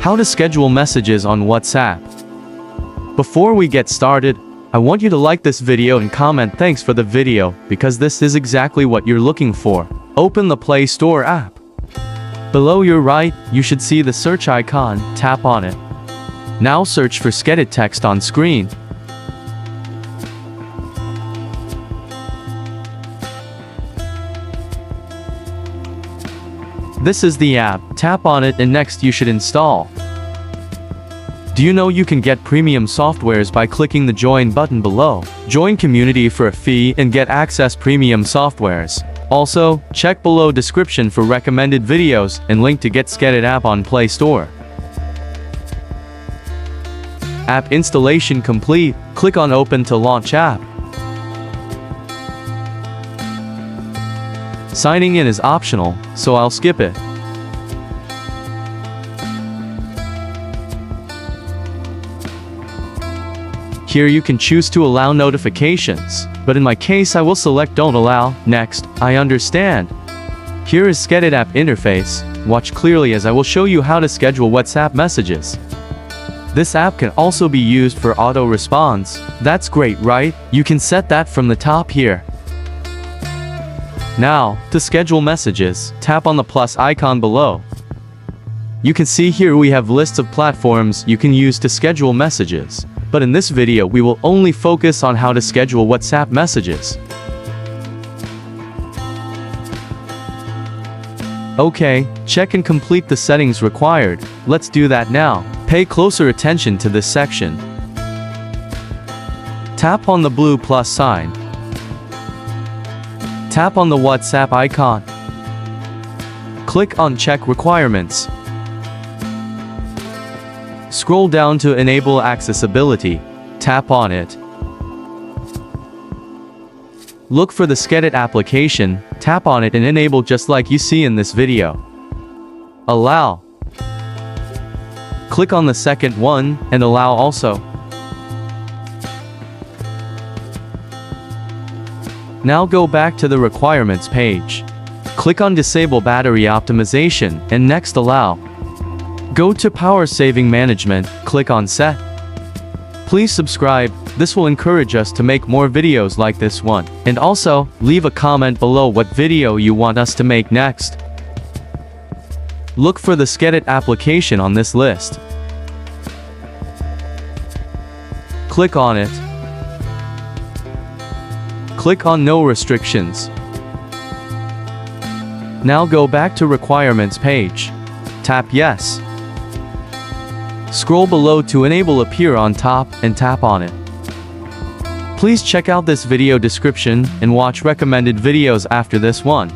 How to schedule messages on WhatsApp. Before we get started, I want you to like this video and comment thanks for the video, because this is exactly what you're looking for. Open the Play Store app. Below your right, you should see the search icon. Tap on it. Now search for Skedit text on screen. This is the app. Tap on it and next you should install. Do you know you can get premium softwares by clicking the join button below? Join community for a fee and get access premium softwares. Also, check below description for recommended videos and link to get Skedit app on Play Store. App installation complete. Click on open to launch app. Signing in is optional, so I'll skip it. Here you can choose to allow notifications, but in my case I will select don't allow. Next, I understand. Here is Skedit app interface. Watch clearly as I will show you how to schedule WhatsApp messages. This app can also be used for auto response. That's great, right? You can set that from the top here. Now, to schedule messages, tap on the plus icon below. You can see here we have lists of platforms you can use to schedule messages. But in this video we will only focus on how to schedule WhatsApp messages. Okay, check and complete the settings required. Let's do that now. Pay closer attention to this section. Tap on the blue plus sign. Tap on the WhatsApp icon. Click on Check Requirements. Scroll down to Enable Accessibility. Tap on it. Look for the Skedit application, tap on it and enable just like you see in this video. Allow. Click on the second one, and allow also. Now go back to the requirements page. Click on Disable Battery Optimization, and next allow. Go to Power Saving Management, click on Set. Please subscribe, this will encourage us to make more videos like this one. And also, leave a comment below what video you want us to make next. Look for the Skedit application on this list. Click on it. Click on No Restrictions. Now go back to Requirements page. Tap Yes. Scroll below to enable appear on top, and tap on it. Please check out this video description, and watch recommended videos after this one.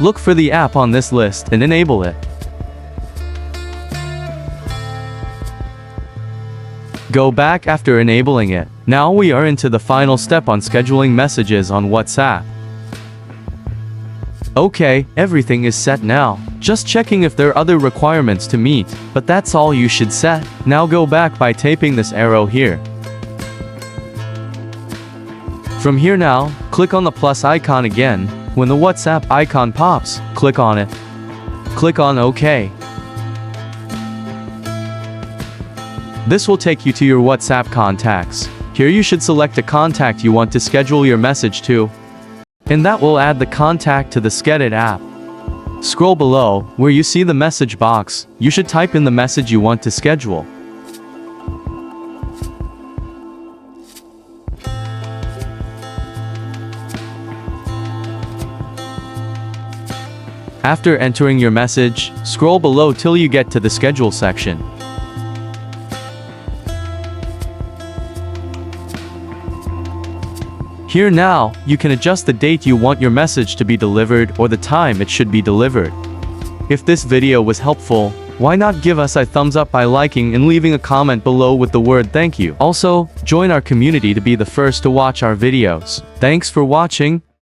Look for the app on this list and enable it. Go back after enabling it. Now we are into the final step on scheduling messages on WhatsApp. Okay, everything is set now. Just checking if there are other requirements to meet, but that's all you should set. Now go back by tapping this arrow here. From here now, click on the plus icon again. When the WhatsApp icon pops, click on it. Click on OK. This will take you to your WhatsApp contacts. Here you should select a contact you want to schedule your message to. And that will add the contact to the Skedit app. Scroll below, where you see the message box, you should type in the message you want to schedule. After entering your message, scroll below till you get to the schedule section. Here now, you can adjust the date you want your message to be delivered or the time it should be delivered. If this video was helpful, why not give us a thumbs up by liking and leaving a comment below with the word thank you. Also, join our community to be the first to watch our videos. Thanks for watching.